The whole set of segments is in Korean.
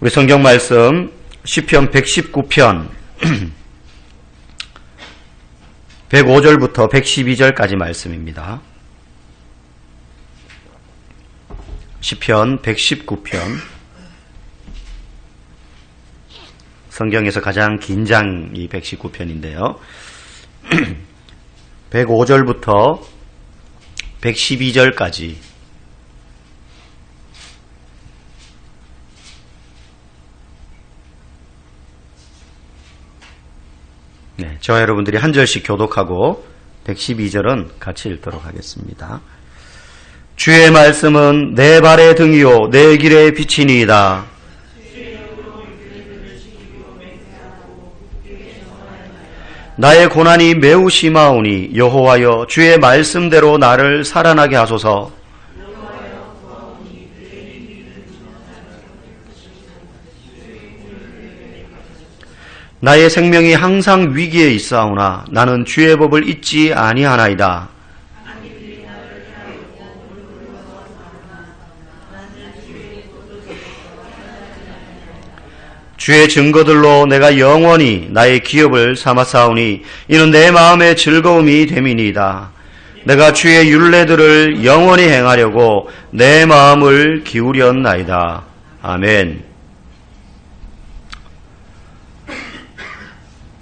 우리 성경 말씀 시편 119편 105절부터 112절까지 말씀입니다. 시편 119편, 성경에서 가장 긴 장이 119편인데요. 105절부터 112절까지 저와 여러분들이 한 절씩 교독하고 112절은 같이 읽도록 하겠습니다. 주의 말씀은 내 발의 등이요 내 길의 빛이니이다. 나의 고난이 매우 심하오니 여호와여 주의 말씀대로 나를 살아나게 하소서. 나의 생명이 항상 위기에 있사오나 나는 주의 법을 잊지 아니하나이다. 주의 증거들로 내가 영원히 나의 기업을 삼았사오니 이는 내 마음의 즐거움이 됨이니이다. 내가 주의 율례들을 영원히 행하려고 내 마음을 기울였나이다. 아멘.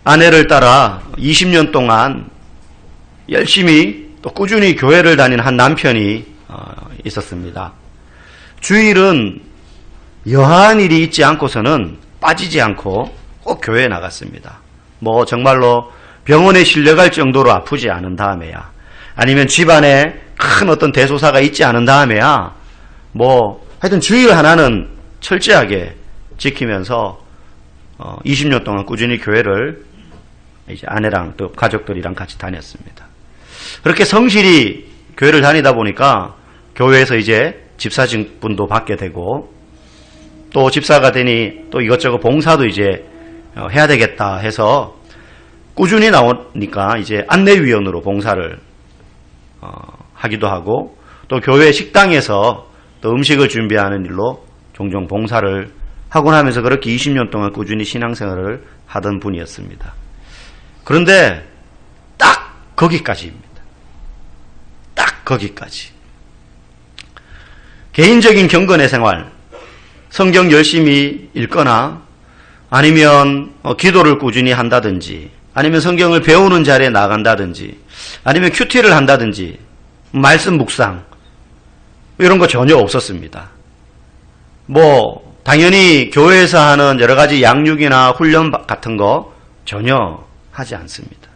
아내를 따라 20년 동안 열심히 또 꾸준히 교회를 다니는 한 남편이 있었습니다. 주일은 여한 일이 있지 않고서는 빠지지 않고 꼭 교회에 나갔습니다. 뭐 정말로 병원에 실려갈 정도로 아프지 않은 다음에야, 아니면 집안에 큰 어떤 대소사가 있지 않은 다음에야 뭐 하여튼 주일 하나는 철저하게 지키면서 20년 동안 꾸준히 교회를 이제 아내랑 또 가족들이랑 같이 다녔습니다. 그렇게 성실히 교회를 다니다 보니까 교회에서 이제 집사직분도 받게 되고, 또 집사가 되니 또 이것저것 봉사도 이제 해야 되겠다 해서 꾸준히 나오니까 이제 안내위원으로 봉사를 하기도 하고, 또 교회 식당에서 또 음식을 준비하는 일로 종종 봉사를 하곤 하면서 그렇게 20년 동안 꾸준히 신앙생활을 하던 분이었습니다. 그런데 딱 거기까지입니다. 딱 거기까지. 개인적인 경건의 생활, 성경 열심히 읽거나 아니면 기도를 꾸준히 한다든지, 아니면 성경을 배우는 자리에 나간다든지, 아니면 큐티를 한다든지, 말씀 묵상 이런 거 전혀 없었습니다. 뭐 당연히 교회에서 하는 여러 가지 양육이나 훈련 같은 거 전혀 하지 않습니다.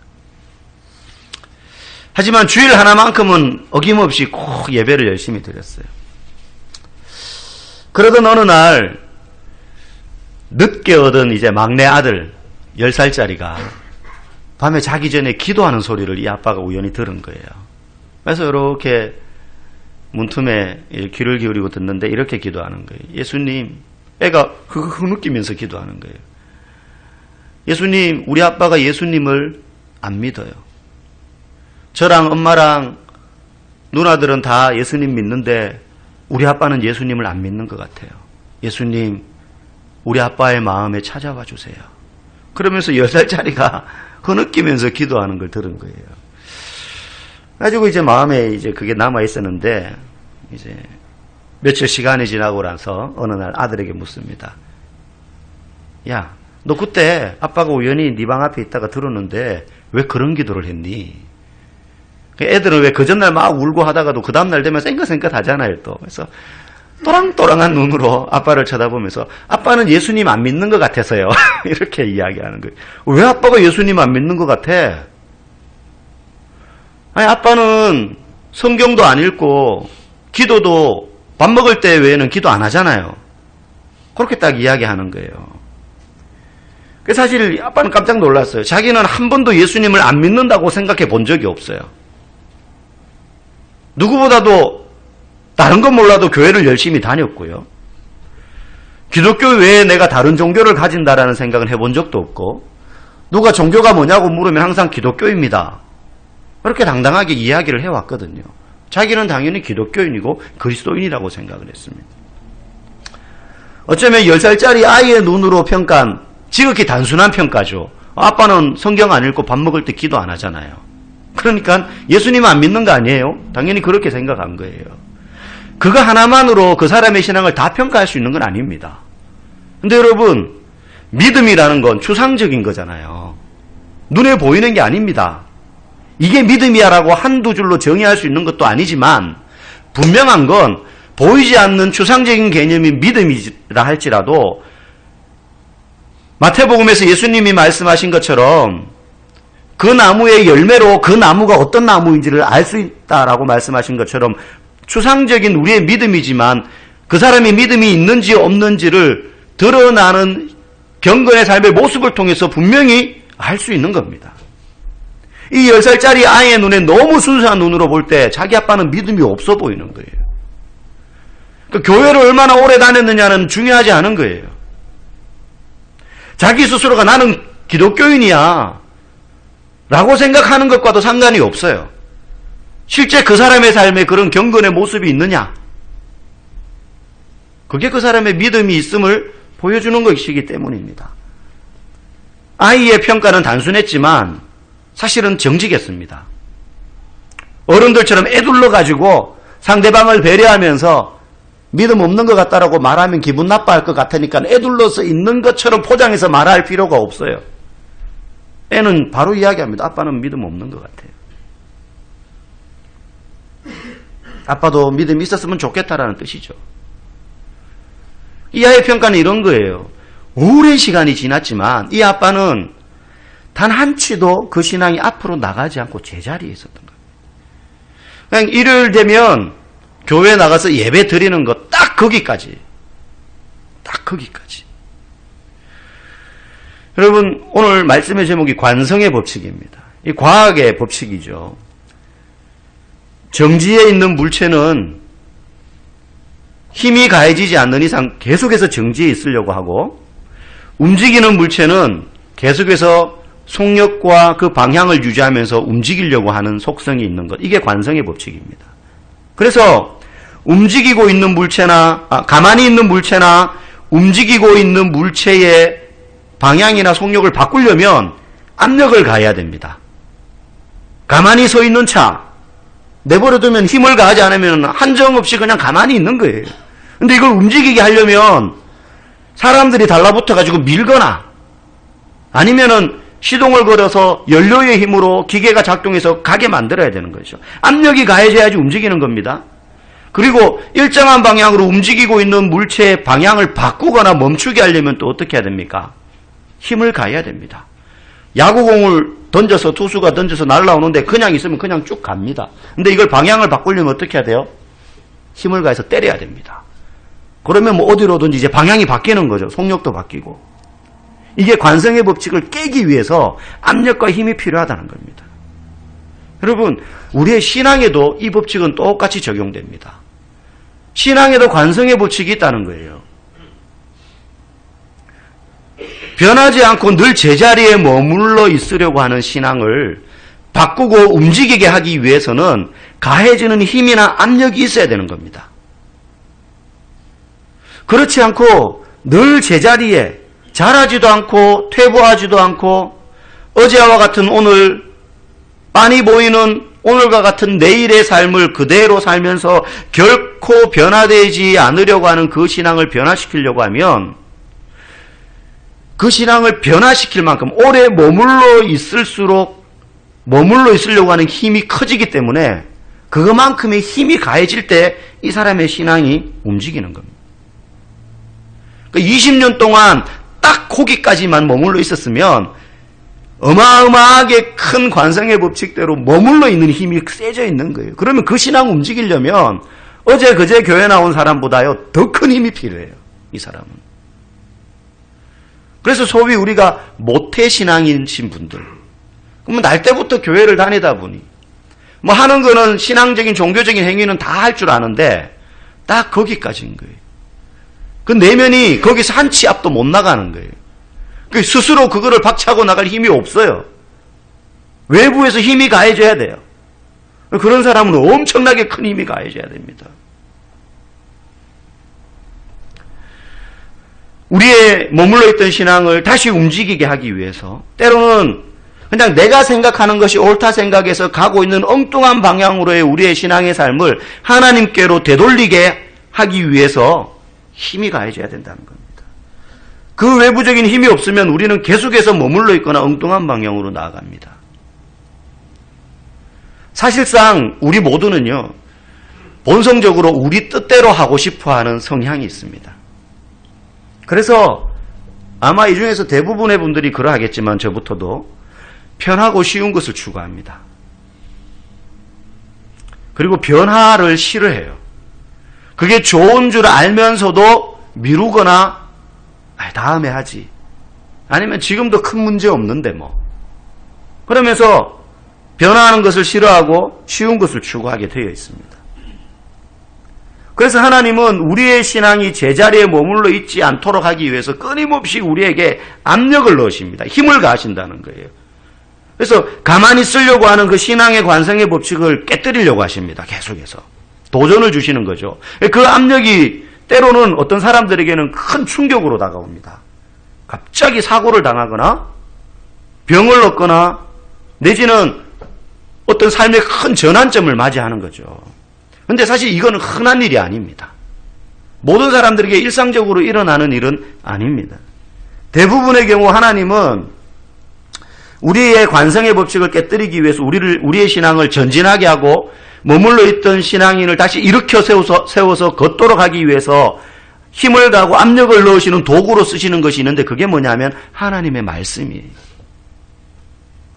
하지만 주일 하나만큼은 어김없이 꼭 예배를 열심히 드렸어요. 그러던 어느 날 늦게 얻은 이제 막내 아들 10살짜리가 밤에 자기 전에 기도하는 소리를 이 아빠가 우연히 들은 거예요. 그래서 이렇게 문틈에 귀를 기울이고 듣는데 이렇게 기도하는 거예요. 예수님, 애가 흐느끼면서 기도하는 거예요. 예수님, 우리 아빠가 예수님을 안 믿어요. 저랑 엄마랑 누나들은 다 예수님 믿는데 우리 아빠는 예수님을 안 믿는 것 같아요. 예수님, 우리 아빠의 마음에 찾아와 주세요. 그러면서 10살짜리가 흐느끼면서 기도하는 걸 들은 거예요. 가지고 이제 마음에 이제 그게 남아 있었는데, 이제 며칠 시간이 지나고 나서 어느 날 아들에게 묻습니다. 야, 너 그때 아빠가 우연히 네 방 앞에 있다가 들었는데 왜 그런 기도를 했니? 애들은 왜 그 전날 막 울고 하다가도 그 다음날 되면 쌩긋쌩긋 하잖아요, 또. 그래서 또랑또랑한 눈으로 아빠를 쳐다보면서 아빠는 예수님 안 믿는 것 같아서요. 이렇게 이야기하는 거예요. 왜 아빠가 예수님 안 믿는 것 같아? 아니, 아빠는 성경도 안 읽고 기도도 밥 먹을 때 외에는 기도 안 하잖아요. 그렇게 딱 이야기하는 거예요. 사실 아빠는 깜짝 놀랐어요. 자기는 한 번도 예수님을 안 믿는다고 생각해 본 적이 없어요. 누구보다도 다른 건 몰라도 교회를 열심히 다녔고요. 기독교 외에 내가 다른 종교를 가진다라는 생각은 해본 적도 없고, 누가 종교가 뭐냐고 물으면 항상 기독교입니다. 그렇게 당당하게 이야기를 해왔거든요. 자기는 당연히 기독교인이고 그리스도인이라고 생각을 했습니다. 어쩌면 10살짜리 아이의 눈으로 평가한 지극히 단순한 평가죠. 아빠는 성경 안 읽고 밥 먹을 때 기도 안 하잖아요. 그러니까 예수님 안 믿는 거 아니에요? 당연히 그렇게 생각한 거예요. 그거 하나만으로 그 사람의 신앙을 다 평가할 수 있는 건 아닙니다. 근데 여러분, 믿음이라는 건 추상적인 거잖아요. 눈에 보이는 게 아닙니다. 이게 믿음이야라고 한두 줄로 정의할 수 있는 것도 아니지만 분명한 건 보이지 않는 추상적인 개념이 믿음이라 할지라도 마태복음에서 예수님이 말씀하신 것처럼 그 나무의 열매로 그 나무가 어떤 나무인지를 알 수 있다라고 말씀하신 것처럼 추상적인 우리의 믿음이지만 그 사람이 믿음이 있는지 없는지를 드러나는 경건의 삶의 모습을 통해서 분명히 알 수 있는 겁니다. 이 10살짜리 아이의 눈에 너무 순수한 눈으로 볼 때 자기 아빠는 믿음이 없어 보이는 거예요. 그 교회를 얼마나 오래 다녔느냐는 중요하지 않은 거예요. 자기 스스로가 나는 기독교인이야 라고 생각하는 것과도 상관이 없어요. 실제 그 사람의 삶에 그런 경건의 모습이 있느냐, 그게 그 사람의 믿음이 있음을 보여주는 것이기 때문입니다. 아이의 평가는 단순했지만 사실은 정직했습니다. 어른들처럼 애둘러가지고 상대방을 배려하면서 믿음 없는 것 같다라고 말하면 기분 나빠할 것 같으니까 애둘러서 있는 것처럼 포장해서 말할 필요가 없어요. 애는 바로 이야기합니다. 아빠는 믿음 없는 것 같아요. 아빠도 믿음이 있었으면 좋겠다라는 뜻이죠. 이 아이의 평가는 이런 거예요. 오랜 시간이 지났지만 이 아빠는 단 한치도 그 신앙이 앞으로 나가지 않고 제자리에 있었던 거예요. 그냥 일요일 되면 교회 나가서 예배 드리는 거 딱 거기까지. 딱 거기까지. 여러분, 오늘 말씀의 제목이 관성의 법칙입니다. 이 과학의 법칙이죠. 정지에 있는 물체는 힘이 가해지지 않는 이상 계속해서 정지에 있으려고 하고, 움직이는 물체는 계속해서 속력과 그 방향을 유지하면서 움직이려고 하는 속성이 있는 것. 이게 관성의 법칙입니다. 그래서 움직이고 있는 물체나, 가만히 있는 물체나 움직이고 있는 물체의 방향이나 속력을 바꾸려면 압력을 가해야 됩니다. 가만히 서 있는 차, 내버려두면 힘을 가하지 않으면 한정없이 그냥 가만히 있는 거예요. 근데 이걸 움직이게 하려면 사람들이 달라붙어가지고 밀거나 아니면은 시동을 걸어서 연료의 힘으로 기계가 작동해서 가게 만들어야 되는 거죠. 압력이 가해져야지 움직이는 겁니다. 그리고 일정한 방향으로 움직이고 있는 물체의 방향을 바꾸거나 멈추게 하려면 또 어떻게 해야 됩니까? 힘을 가해야 됩니다. 야구공을 던져서 투수가 던져서 날아오는데 그냥 있으면 그냥 쭉 갑니다. 근데 이걸 방향을 바꾸려면 어떻게 해야 돼요? 힘을 가해서 때려야 됩니다. 그러면 뭐 어디로든지 이제 방향이 바뀌는 거죠. 속력도 바뀌고. 이게 관성의 법칙을 깨기 위해서 압력과 힘이 필요하다는 겁니다. 여러분, 우리의 신앙에도 이 법칙은 똑같이 적용됩니다. 신앙에도 관성의 법칙이 있다는 거예요. 변하지 않고 늘 제자리에 머물러 있으려고 하는 신앙을 바꾸고 움직이게 하기 위해서는 가해지는 힘이나 압력이 있어야 되는 겁니다. 그렇지 않고 늘 제자리에 자라지도 않고 퇴보하지도 않고 어제와 같은 오늘, 빤히 보이는 오늘과 같은 내일의 삶을 그대로 살면서 결코 변화되지 않으려고 하는 그 신앙을 변화시키려고 하면 그 신앙을 변화시킬 만큼 오래 머물러 있을수록 머물러 있으려고 하는 힘이 커지기 때문에 그것만큼의 힘이 가해질 때 이 사람의 신앙이 움직이는 겁니다. 그러니까 20년 동안 딱 거기까지만 머물러 있었으면 어마어마하게 큰 관성의 법칙대로 머물러 있는 힘이 세져 있는 거예요. 그러면 그 신앙 움직이려면 어제 그제 교회 나온 사람보다요 더 큰 힘이 필요해요. 이 사람은. 그래서 소위 우리가 모태신앙이신 분들, 그러면 날 때부터 교회를 다니다 보니 뭐 하는 거는 신앙적인 종교적인 행위는 다 할 줄 아는데 딱 거기까지인 거예요. 그 내면이 거기서 한 치 앞도 못 나가는 거예요. 스스로 그거를 박차고 나갈 힘이 없어요. 외부에서 힘이 가해져야 돼요. 그런 사람은 엄청나게 큰 힘이 가해져야 됩니다. 우리의 머물러 있던 신앙을 다시 움직이게 하기 위해서, 때로는 그냥 내가 생각하는 것이 옳다 생각해서 가고 있는 엉뚱한 방향으로의 우리의 신앙의 삶을 하나님께로 되돌리게 하기 위해서 힘이 가해져야 된다는 겁니다. 그 외부적인 힘이 없으면 우리는 계속해서 머물러 있거나 엉뚱한 방향으로 나아갑니다. 사실상 우리 모두는요, 본성적으로 우리 뜻대로 하고 싶어하는 성향이 있습니다. 그래서 아마 이 중에서 대부분의 분들이 그러하겠지만 저부터도 편하고 쉬운 것을 추구합니다. 그리고 변화를 싫어해요. 그게 좋은 줄 알면서도 미루거나 다음에 하지, 아니면 지금도 큰 문제 없는데 뭐, 그러면서 변화하는 것을 싫어하고 쉬운 것을 추구하게 되어 있습니다. 그래서 하나님은 우리의 신앙이 제자리에 머물러 있지 않도록 하기 위해서 끊임없이 우리에게 압력을 넣으십니다. 힘을 가하신다는 거예요. 그래서 가만히 있으려고 하는 그 신앙의 관성의 법칙을 깨뜨리려고 하십니다. 계속해서 도전을 주시는 거죠. 그 압력이 때로는 어떤 사람들에게는 큰 충격으로 다가옵니다. 갑자기 사고를 당하거나 병을 얻거나 내지는 어떤 삶의 큰 전환점을 맞이하는 거죠. 그런데 사실 이거는 흔한 일이 아닙니다. 모든 사람들에게 일상적으로 일어나는 일은 아닙니다. 대부분의 경우 하나님은 우리의 관성의 법칙을 깨뜨리기 위해서 우리의 신앙을 전진하게 하고 머물러 있던 신앙인을 다시 일으켜 세워서 걷도록 하기 위해서 힘을 가하고 압력을 넣으시는 도구로 쓰시는 것이 있는데, 그게 뭐냐면 하나님의 말씀이에요.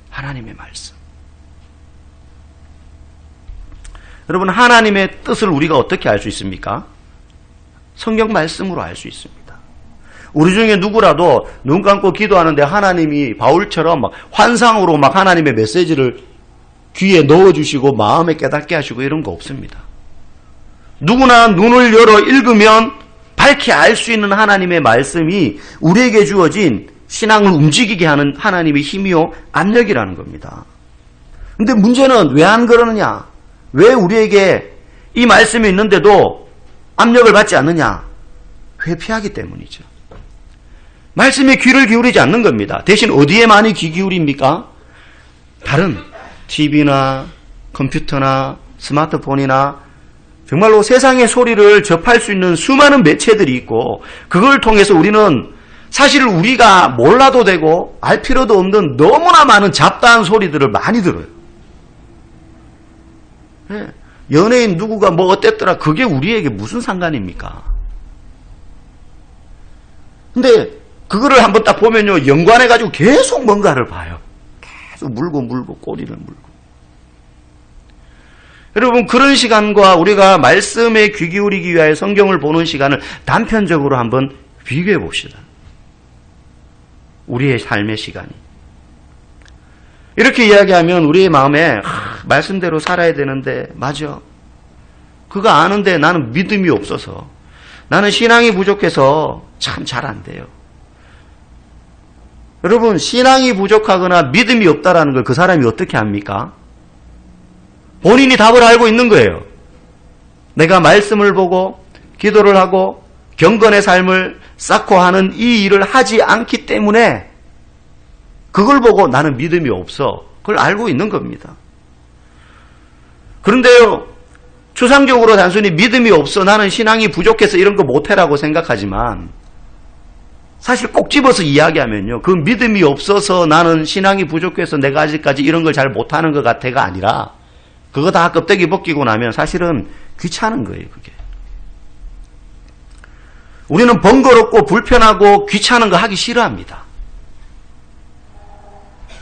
하나님의 말씀. 여러분, 하나님의 뜻을 우리가 어떻게 알 수 있습니까? 성경 말씀으로 알 수 있습니다. 우리 중에 누구라도 눈 감고 기도하는데 하나님이 바울처럼 막 환상으로 막 하나님의 메시지를 귀에 넣어주시고 마음에 깨닫게 하시고 이런 거 없습니다. 누구나 눈을 열어 읽으면 밝히 알 수 있는 하나님의 말씀이 우리에게 주어진 신앙을 움직이게 하는 하나님의 힘이요 압력이라는 겁니다. 근데 문제는 왜 안 그러느냐? 왜 우리에게 이 말씀이 있는데도 압력을 받지 않느냐? 회피하기 때문이죠. 말씀에 귀를 기울이지 않는 겁니다. 대신 어디에 많이 귀 기울입니까? 다른 TV나 컴퓨터나 스마트폰이나 정말로 세상의 소리를 접할 수 있는 수많은 매체들이 있고, 그걸 통해서 우리는 사실 우리가 몰라도 되고 알 필요도 없는 너무나 많은 잡다한 소리들을 많이 들어요. 연예인 누구가 뭐 어땠더라, 그게 우리에게 무슨 상관입니까? 근데 그거를 한번 딱 보면요, 연관해가지고 계속 뭔가를 봐요. 계속 물고 꼬리를 물고. 여러분, 그런 시간과 우리가 말씀에 귀 기울이기 위하여 성경을 보는 시간을 단편적으로 한번 비교해 봅시다. 우리의 삶의 시간이. 이렇게 이야기하면 우리의 마음에 말씀대로 살아야 되는데, 맞아, 그거 아는데 나는 믿음이 없어서, 나는 신앙이 부족해서 참 잘 안 돼요. 여러분, 신앙이 부족하거나 믿음이 없다라는 걸 그 사람이 어떻게 합니까? 본인이 답을 알고 있는 거예요. 내가 말씀을 보고 기도를 하고 경건의 삶을 쌓고 하는 이 일을 하지 않기 때문에 그걸 보고 나는 믿음이 없어, 그걸 알고 있는 겁니다. 그런데요, 추상적으로 단순히 믿음이 없어, 나는 신앙이 부족해서 이런 거 못해라고 생각하지만, 사실 꼭 집어서 이야기하면요, 그 믿음이 없어서 나는 신앙이 부족해서 내가 아직까지 이런 걸 잘 못하는 것 같아가 아니라, 그거 다 껍데기 벗기고 나면 사실은 귀찮은 거예요, 그게. 우리는 번거롭고 불편하고 귀찮은 거 하기 싫어합니다.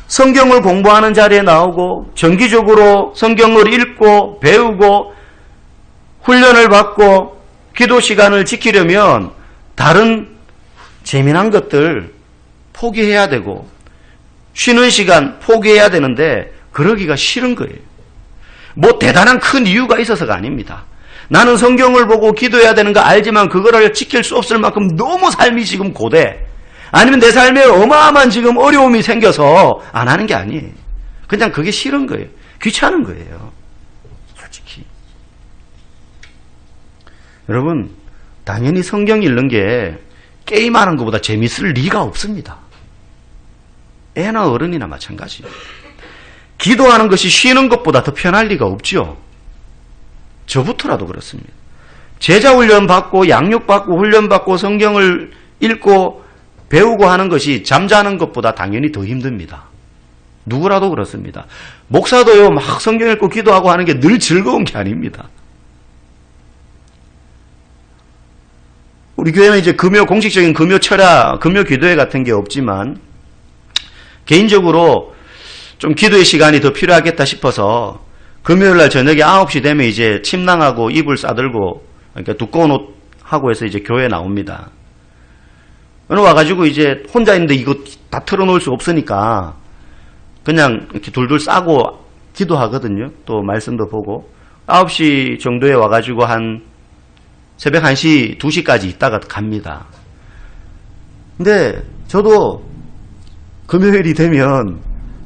성경을 공부하는 자리에 나오고 정기적으로 성경을 읽고 배우고 훈련을 받고 기도 시간을 지키려면 다른 재미난 것들 포기해야 되고 쉬는 시간 포기해야 되는데, 그러기가 싫은 거예요. 뭐 대단한 큰 이유가 있어서가 아닙니다. 나는 성경을 보고 기도해야 되는 거 알지만 그거를 지킬 수 없을 만큼 너무 삶이 지금 고대, 아니면 내 삶에 어마어마한 지금 어려움이 생겨서 안 하는 게 아니에요. 그냥 그게 싫은 거예요. 귀찮은 거예요. 솔직히. 여러분, 당연히 성경 읽는 게 게임하는 것보다 재밌을 리가 없습니다. 애나 어른이나 마찬가지예요. 기도하는 것이 쉬는 것보다 더 편할 리가 없죠. 저부터라도 그렇습니다. 제자 훈련 받고 양육 받고 훈련 받고 성경을 읽고 배우고 하는 것이 잠자는 것보다 당연히 더 힘듭니다. 누구라도 그렇습니다. 목사도요, 막 성경 읽고 기도하고 하는 게 늘 즐거운 게 아닙니다. 우리 교회는 이제 공식적인 금요 철야, 금요 기도회 같은 게 없지만, 개인적으로 좀 기도의 시간이 더 필요하겠다 싶어서, 금요일 날 저녁에 9시 되면 이제 침낭하고 이불 싸들고, 그러니까 두꺼운 옷 하고 해서 이제 교회에 나옵니다. 오늘 와가지고 이제 혼자 있는데 이거 다 틀어놓을 수 없으니까, 그냥 이렇게 둘둘 싸고 기도하거든요. 또 말씀도 보고. 9시 정도에 와가지고 한 새벽 1시, 2시까지 있다가 갑니다. 근데 저도 금요일이 되면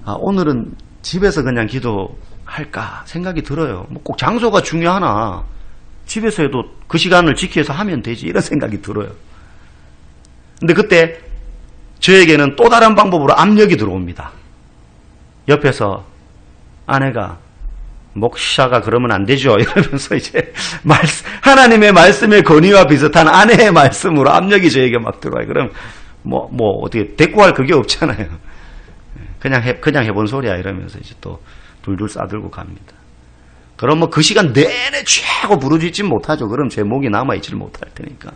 오늘은 집에서 그냥 기도할까 생각이 들어요. 뭐 꼭 장소가 중요하나 집에서 해도 그 시간을 지켜서 하면 되지 이런 생각이 들어요. 근데 그때 저에게는 또 다른 방법으로 압력이 들어옵니다. 옆에서 아내가 목사가 그러면 안 되죠 이러면서 이제 하나님의 말씀의 건의와 비슷한 아내의 말씀으로 압력이 저에게 막 들어와요. 그럼 뭐 어떻게 대꾸할 그게 없잖아요. 그냥 해본 소리야 이러면서 이제 또 둘둘 싸들고 갑니다. 그럼 뭐 그 시간 내내 취하고 부르짖지 못하죠. 그럼 제 목이 남아있지를 못할 테니까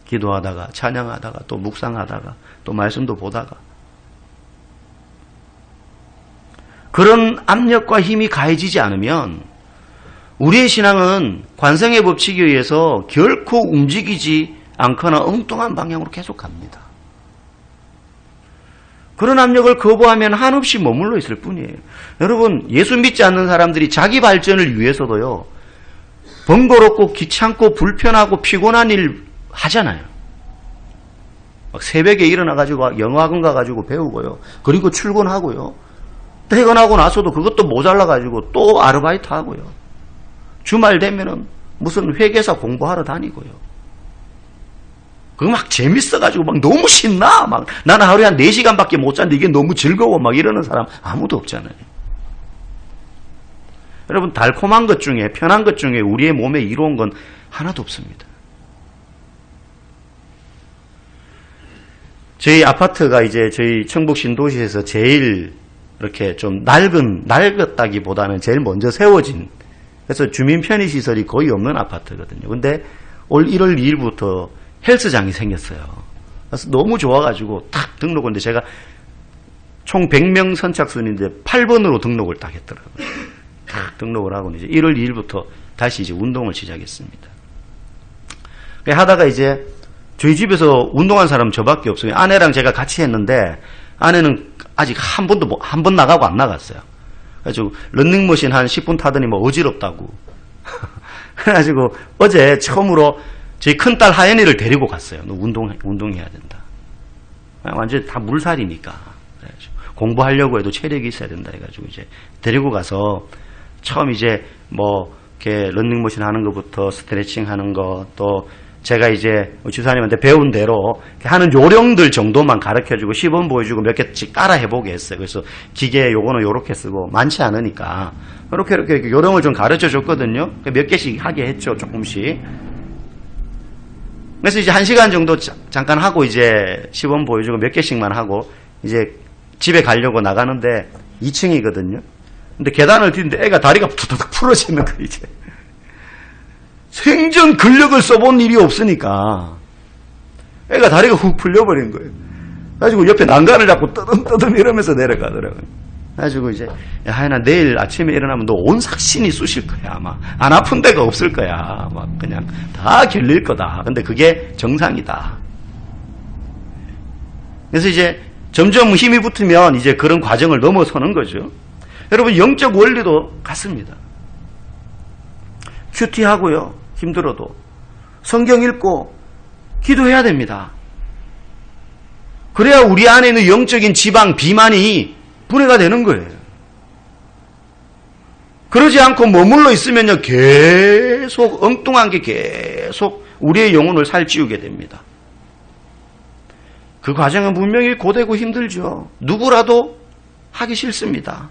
기도하다가 찬양하다가 또 묵상하다가 또 말씀도 보다가 그런 압력과 힘이 가해지지 않으면 우리의 신앙은 관성의 법칙에 의해서 결코 움직이지 않거나 엉뚱한 방향으로 계속 갑니다. 그런 압력을 거부하면 한없이 머물러 있을 뿐이에요. 여러분, 예수 믿지 않는 사람들이 자기 발전을 위해서도요, 번거롭고 귀찮고 불편하고 피곤한 일 하잖아요. 막 새벽에 일어나가지고 영어학원 가가지고 배우고요. 그리고 출근하고요. 퇴근하고 나서도 그것도 모자라가지고 또 아르바이트 하고요. 주말 되면은 무슨 회계사 공부하러 다니고요. 그거 막 재밌어가지고 막 너무 신나. 막 나는 하루에 한 4시간밖에 못 잤는데 이게 너무 즐거워. 막 이러는 사람 아무도 없잖아요. 여러분, 달콤한 것 중에, 편한 것 중에 우리의 몸에 이로운 건 하나도 없습니다. 저희 아파트가 이제 저희 청북 신도시에서 제일 이렇게 좀 낡았다기보다는 제일 먼저 세워진, 그래서 주민 편의시설이 거의 없는 아파트거든요. 근데 올 1월 2일부터 헬스장이 생겼어요. 그래서 너무 좋아가지고 탁 등록했는데 제가 총 100명 선착순인데 8번으로 등록을 딱 했더라고요. 탁 등록을 하고 이제 1월 2일부터 다시 이제 운동을 시작했습니다. 하다가 이제 저희 집에서 운동한 사람 저밖에 없어요. 아내랑 제가 같이 했는데 아내는 아직 한 번 나가고 안 나갔어요. 그래가지고 런닝머신 한 10분 타더니 뭐 어지럽다고. 그래가지고 어제 처음으로 저희 큰딸 하연이를 데리고 갔어요. 너 운동해야 된다. 완전 다 물살이니까. 그래가지고 공부하려고 해도 체력이 있어야 된다 해가지고 이제 데리고 가서 처음 이제 뭐 이렇게 런닝머신 하는 것부터 스트레칭 하는 거, 또 제가 이제 지사님한테 배운 대로 하는 요령들 정도만 가르쳐주고 시범 보여주고 몇 개씩 따라 해보게 했어요. 그래서 기계 요거는 요렇게 쓰고 많지 않으니까 이렇게 요령을 좀 가르쳐줬거든요. 몇 개씩 하게 했죠. 조금씩. 그래서 이제 1시간 정도 잠깐 하고 이제 시범 보여주고 몇 개씩만 하고 이제 집에 가려고 나가는데 2층이거든요. 근데 계단을 뛰는데 애가 다리가 툭툭 풀어지는 거 이제. 생전 근력을 써본 일이 없으니까 애가 다리가 훅 풀려버린 거예요. 그래가지고 옆에 난간을 잡고 떠듬떠듬 이러면서 내려가더라고요. 그래가지고 이제 야, 하연아 내일 아침에 일어나면 너 온 삭신이 쑤실 거야. 아마 안 아픈 데가 없을 거야. 막 그냥 다 결릴 거다. 근데 그게 정상이다. 그래서 이제 점점 힘이 붙으면 이제 그런 과정을 넘어서는 거죠. 여러분, 영적 원리도 같습니다. 큐티하고요. 힘들어도 성경 읽고 기도해야 됩니다. 그래야 우리 안에 있는 영적인 지방, 비만이 분해가 되는 거예요. 그러지 않고 머물러 있으면요, 계속 엉뚱한 게 계속 우리의 영혼을 살찌우게 됩니다. 그 과정은 분명히 고되고 힘들죠. 누구라도 하기 싫습니다.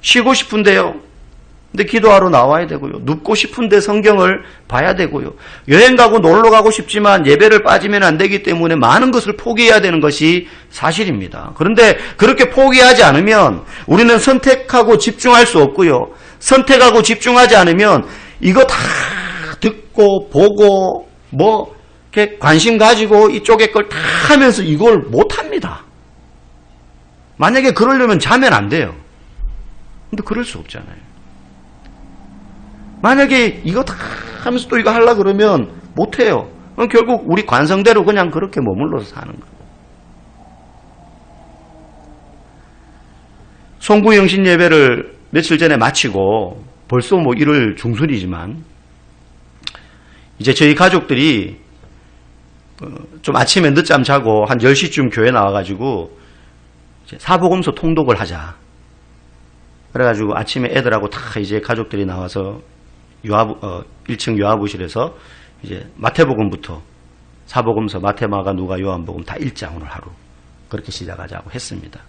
쉬고 싶은데요. 근데 기도하러 나와야 되고요. 눕고 싶은데 성경을 봐야 되고요. 여행 가고 놀러 가고 싶지만 예배를 빠지면 안 되기 때문에 많은 것을 포기해야 되는 것이 사실입니다. 그런데 그렇게 포기하지 않으면 우리는 선택하고 집중할 수 없고요. 선택하고 집중하지 않으면 이거 다 듣고 보고 뭐 이렇게 관심 가지고 이쪽에 걸 다 하면서 이걸 못합니다. 만약에 그러려면 자면 안 돼요. 근데 그럴 수 없잖아요. 만약에 이거 다 하면서 또 이거 하려고 그러면 못해요. 그럼 결국 우리 관성대로 그냥 그렇게 머물러서 사는 거예요. 송구영신 예배를 며칠 전에 마치고 벌써 뭐 1월 중순이지만 이제 저희 가족들이 좀 아침에 늦잠 자고 한 10시쯤 교회 나와가지고 사복음서 통독을 하자. 그래가지고 아침에 애들하고 다 이제 가족들이 나와서 1층 요하부실에서 이제 마태복음부터 사복음서, 마태마가, 누가, 요한복음 다 읽자 오늘 하루. 그렇게 시작하자고 했습니다.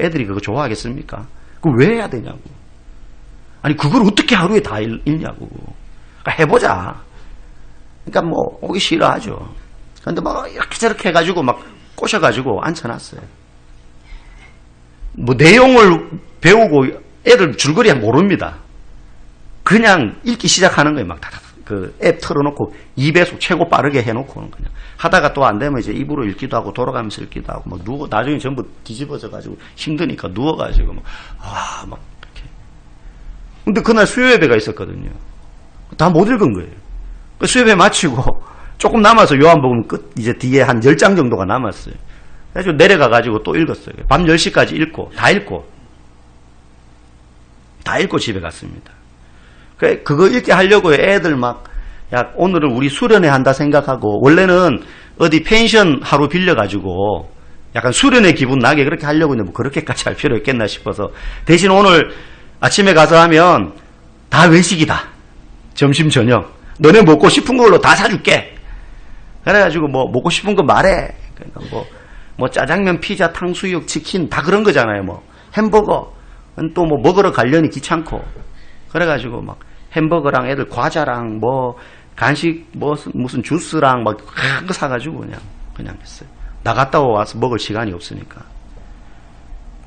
애들이 그거 좋아하겠습니까? 그거 왜 해야 되냐고. 아니 그걸 어떻게 하루에 다 읽냐고. 그러니까 해보자. 그러니까 뭐 오기 싫어하죠. 그런데 막 이렇게 저렇게 해가지고 막 꼬셔가지고 앉혀놨어요. 뭐 내용을 배우고 애들 줄거리 모릅니다. 그냥 읽기 시작하는 거예요. 막 그 앱 틀어놓고 2배속 최고 빠르게 해놓고는 그냥 하다가 또 안 되면 이제 입으로 읽기도 하고 돌아가면서 읽기도 하고 막 누워 나중에 전부 뒤집어져 가지고 힘드니까 누워가지고 막 이렇게. 근데 그날 수요 예배가 있었거든요. 다 못 읽은 거예요. 그 수요 예배 마치고 조금 남아서 요한복음 끝 이제 뒤에 한 10장 정도가 남았어요. 그래서 내려가 가지고 또 읽었어요. 밤 10시까지 읽고 다 읽고 집에 갔습니다. 그거 읽게 하려고 애들 막, 야, 오늘은 우리 수련회 한다 생각하고, 원래는 어디 펜션 하루 빌려가지고, 약간 수련회 기분 나게 그렇게 하려고 했는데, 뭐 그렇게까지 할 필요 있겠나 싶어서, 대신 오늘 아침에 가서 하면, 다 외식이다. 점심, 저녁. 너네 먹고 싶은 걸로 다 사줄게. 그래가지고 뭐, 먹고 싶은 거 말해. 그러니까 뭐 짜장면, 피자, 탕수육, 치킨, 다 그런 거잖아요. 뭐, 햄버거. 또 뭐 먹으러 가려니 귀찮고. 그래가지고 막 햄버거랑 애들 과자랑 뭐 간식 뭐 무슨 주스랑 막 큰 거 사가지고 그냥 했어요. 나갔다 와서 먹을 시간이 없으니까.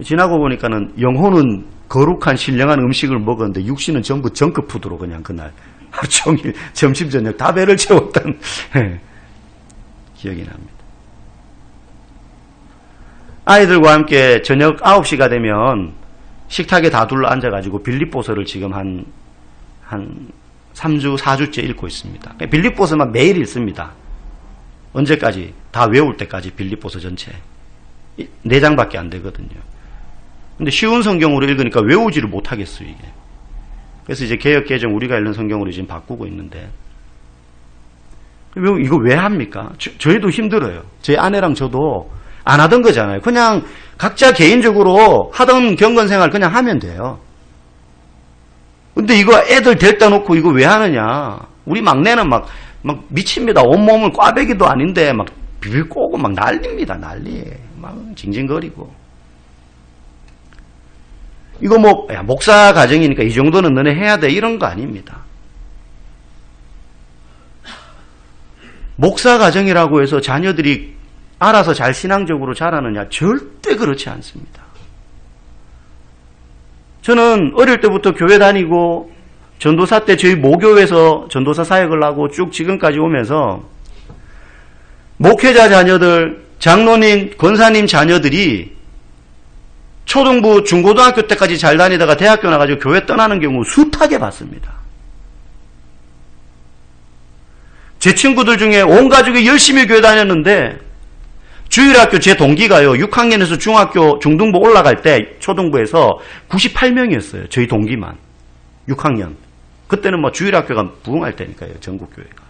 지나고 보니까는 영혼은 거룩한 신령한 음식을 먹었는데 육신은 전부 정크푸드로 그냥 그날 하루 종일 점심 저녁 다 배를 채웠던 기억이 납니다. 아이들과 함께 저녁 9시가 되면 식탁에 다 둘러 앉아가지고 빌립보서를 지금 한 3주, 4주째 읽고 있습니다. 빌립보서만 매일 읽습니다. 언제까지? 다 외울 때까지 빌립보서 전체. 4장밖에 안 되거든요. 근데 쉬운 성경으로 읽으니까 외우지를 못하겠어요, 이게. 그래서 이제 개역개정 우리가 읽는 성경으로 지금 바꾸고 있는데. 이거 왜 합니까? 저희도 힘들어요. 제 아내랑 저도 안 하던 거잖아요. 그냥 각자 개인적으로 하던 경건생활 그냥 하면 돼요. 근데 이거 애들 데려다 놓고 이거 왜 하느냐. 우리 막내는 막 미칩니다. 온몸을 꽈배기도 아닌데 막 비빌 꼬고 막 난립니다. 난리. 막 징징거리고. 이거 뭐, 야, 목사 가정이니까 이 정도는 너네 해야 돼. 이런 거 아닙니다. 목사 가정이라고 해서 자녀들이 알아서 잘 신앙적으로 자라느냐? 절대 그렇지 않습니다. 저는 어릴 때부터 교회 다니고 전도사 때 저희 모교에서 전도사 사역을 하고 쭉 지금까지 오면서 목회자 자녀들, 장로님, 권사님 자녀들이 초등부, 중고등학교 때까지 잘 다니다가 대학교 나가지고 교회 떠나는 경우 숱하게 봤습니다. 제 친구들 중에 온 가족이 열심히 교회 다녔는데 주일학교 제 동기가요. 6학년에서 중학교 중등부 올라갈 때 초등부에서 98명이었어요. 저희 동기만. 6학년. 그때는 뭐 주일학교가 부흥할 때니까요. 전국교회가.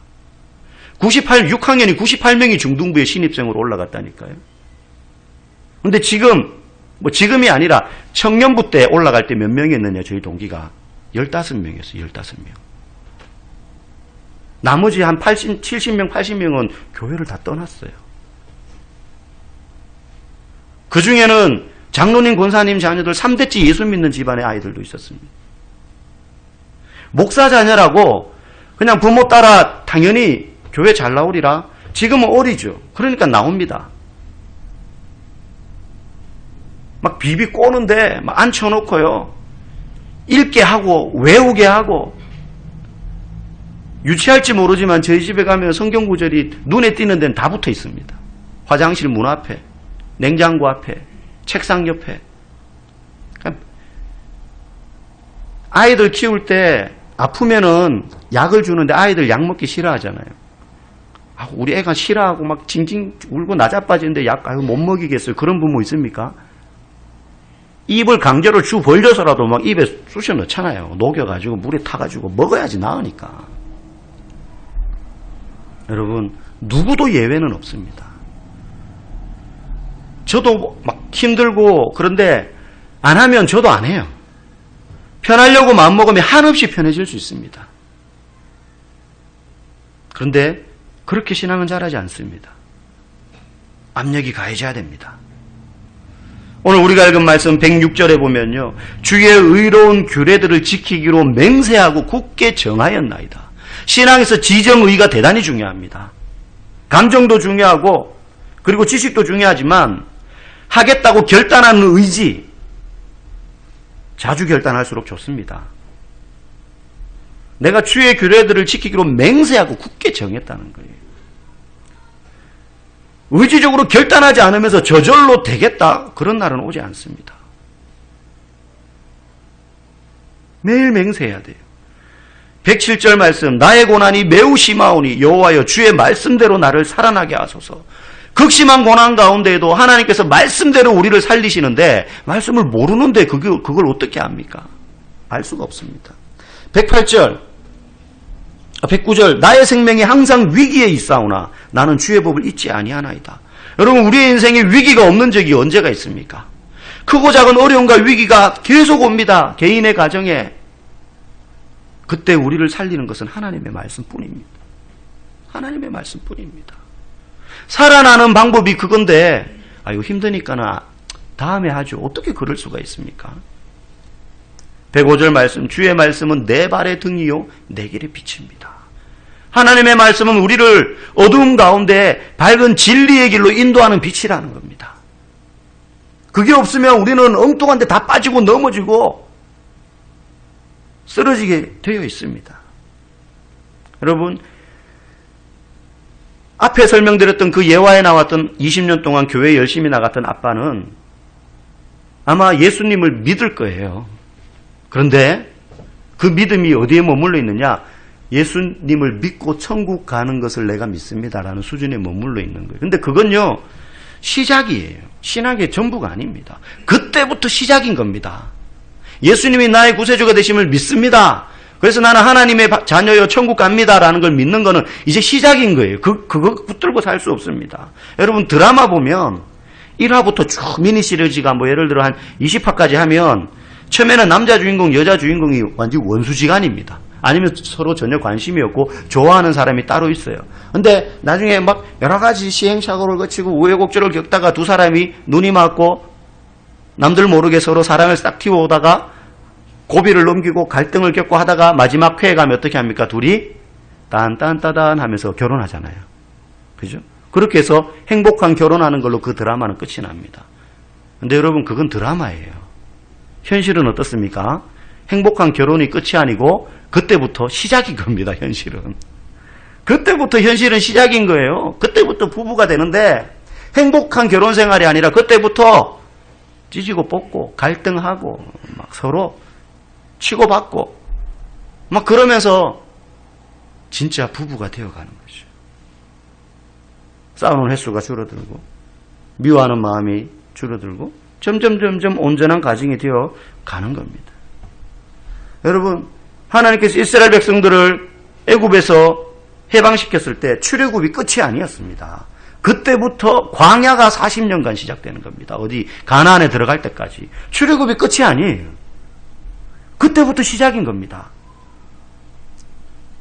6학년이 98명이 중등부에 신입생으로 올라갔다니까요. 근데 지금이 아니라 청년부 때 올라갈 때 몇 명이었느냐. 저희 동기가 15명이었어요. 15명. 나머지 한 70명, 80명은 교회를 다 떠났어요. 그 중에는 장로님, 권사님 자녀들 3대째 예수 믿는 집안의 아이들도 있었습니다. 목사 자녀라고 그냥 부모 따라 당연히 교회 잘 나오리라. 지금은 어리죠. 그러니까 나옵니다. 막 비비 꼬는데 막 앉혀놓고요. 읽게 하고 외우게 하고, 유치할지 모르지만 저희 집에 가면 성경 구절이 눈에 띄는 데는 다 붙어 있습니다. 화장실 문 앞에, 냉장고 앞에, 책상 옆에. 그러니까 아이들 키울 때 아프면은 약을 주는데 아이들 약 먹기 싫어하잖아요. 우리 애가 싫어하고 막 징징 울고 나자빠지는데 약 못 먹이겠어요. 그런 부모 있습니까? 입을 강제로 주 벌려서라도 막 입에 쑤셔 넣잖아요. 녹여가지고 물에 타가지고 먹어야지 나으니까. 여러분, 누구도 예외는 없습니다. 저도 막 힘들고 그런데 안 하면 저도 안 해요. 편하려고 마음먹으면 한없이 편해질 수 있습니다. 그런데 그렇게 신앙은 자라지 않습니다. 압력이 가해져야 됩니다. 오늘 우리가 읽은 말씀 106절에 보면요. 주의 의로운 규례들을 지키기로 맹세하고 굳게 정하였나이다. 신앙에서 지정의가 대단히 중요합니다. 감정도 중요하고 그리고 지식도 중요하지만 하겠다고 결단하는 의지, 자주 결단할수록 좋습니다. 내가 주의 규례들을 지키기로 맹세하고 굳게 정했다는 거예요. 의지적으로 결단하지 않으면서 저절로 되겠다, 그런 날은 오지 않습니다. 매일 맹세해야 돼요. 107절 말씀, 나의 고난이 매우 심하오니 여호와여 주의 말씀대로 나를 살아나게 하소서. 극심한 고난 가운데에도 하나님께서 말씀대로 우리를 살리시는데 말씀을 모르는데 그걸 어떻게 합니까? 알 수가 없습니다. 109절 나의 생명이 항상 위기에 있사오나 나는 주의 법을 잊지 아니하나이다. 여러분, 우리의 인생에 위기가 없는 적이 언제가 있습니까? 크고 작은 어려움과 위기가 계속 옵니다. 개인의 가정에. 그때 우리를 살리는 것은 하나님의 말씀뿐입니다. 하나님의 말씀뿐입니다. 살아나는 방법이 그건데 이거 힘드니까는 다음에 하죠. 어떻게 그럴 수가 있습니까? 105절 말씀, 주의 말씀은 내 발의 등이요 내 길의 빛입니다. 하나님의 말씀은 우리를 어두움 가운데 밝은 진리의 길로 인도하는 빛이라는 겁니다. 그게 없으면 우리는 엉뚱한 데 다 빠지고 넘어지고 쓰러지게 되어 있습니다. 여러분, 앞에 설명드렸던 그 예화에 나왔던 20년 동안 교회에 열심히 나갔던 아빠는 아마 예수님을 믿을 거예요. 그런데 그 믿음이 어디에 머물러 있느냐? 예수님을 믿고 천국 가는 것을 내가 믿습니다라는 수준에 머물러 있는 거예요. 근데 그건요, 시작이에요. 신학의 전부가 아닙니다. 그때부터 시작인 겁니다. 예수님이 나의 구세주가 되심을 믿습니다. 그래서 나는 하나님의 자녀여 천국 갑니다라는 걸 믿는 거는 이제 시작인 거예요. 그거 붙들고 살 수 없습니다. 여러분, 드라마 보면 1화부터 쭉 미니 시리즈가 예를 들어 한 20화까지 하면 처음에는 남자 주인공, 여자 주인공이 완전 원수지간입니다. 아니면 서로 전혀 관심이 없고 좋아하는 사람이 따로 있어요. 근데 나중에 막 여러 가지 시행착오를 거치고 우여곡절을 겪다가 두 사람이 눈이 맞고 남들 모르게 서로 사랑을 싹 튀어오다가 고비를 넘기고 갈등을 겪고 하다가 마지막 회에 가면 어떻게 합니까? 둘이 딴딴따단 하면서 결혼하잖아요. 그죠? 그렇게 해서 행복한 결혼하는 걸로 그 드라마는 끝이 납니다. 근데 여러분, 그건 드라마예요. 현실은 어떻습니까? 행복한 결혼이 끝이 아니고 그때부터 시작인 겁니다. 현실은. 그때부터 현실은 시작인 거예요. 그때부터 부부가 되는데 행복한 결혼 생활이 아니라 그때부터 찢고 뽑고 갈등하고 막 서로 치고받고 막 그러면서 진짜 부부가 되어가는 거죠. 싸우는 횟수가 줄어들고 미워하는 마음이 줄어들고 점점 온전한 가정이 되어 가는 겁니다. 여러분, 하나님께서 이스라엘 백성들을 애굽에서 해방시켰을 때 출애굽이 끝이 아니었습니다. 그때부터 광야가 40년간 시작되는 겁니다. 어디 가나안에 들어갈 때까지. 출애굽이 끝이 아니에요. 그때부터 시작인 겁니다.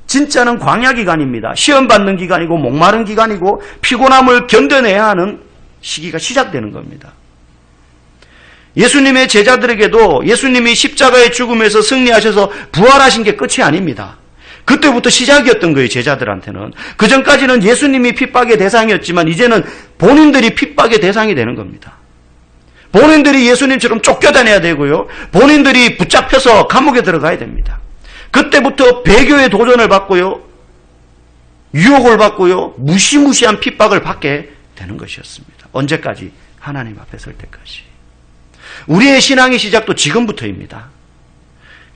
진짜는 광야 기간입니다. 시험받는 기간이고 목마른 기간이고 피곤함을 견뎌내야 하는 시기가 시작되는 겁니다. 예수님의 제자들에게도 예수님이 십자가의 죽음에서 승리하셔서 부활하신 게 끝이 아닙니다. 그때부터 시작이었던 거예요, 제자들한테는. 그 전까지는 예수님이 핍박의 대상이었지만 이제는 본인들이 핍박의 대상이 되는 겁니다. 본인들이 예수님처럼 쫓겨다녀야 되고요. 본인들이 붙잡혀서 감옥에 들어가야 됩니다. 그때부터 배교의 도전을 받고요. 유혹을 받고요. 무시무시한 핍박을 받게 되는 것이었습니다. 언제까지? 하나님 앞에 설 때까지. 우리의 신앙의 시작도 지금부터입니다.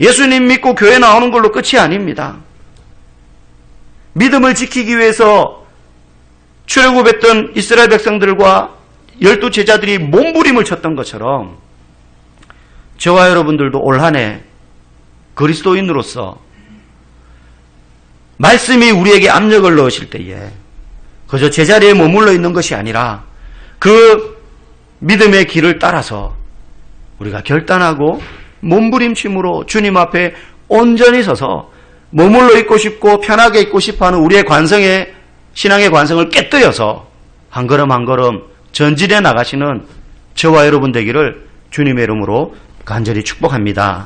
예수님 믿고 교회 나오는 걸로 끝이 아닙니다. 믿음을 지키기 위해서 출애굽했던 이스라엘 백성들과 12 제자들이 몸부림을 쳤던 것처럼 저와 여러분들도 올 한 해 그리스도인으로서 말씀이 우리에게 압력을 넣으실 때에 그저 제자리에 머물러 있는 것이 아니라 그 믿음의 길을 따라서 우리가 결단하고 몸부림침으로 주님 앞에 온전히 서서 머물러 있고 싶고 편하게 있고 싶어하는 우리의 신앙의 관성을 깨뜨려서 한 걸음 한 걸음 전진해 나가시는 저와 여러분 되기를 주님의 이름으로 간절히 축복합니다.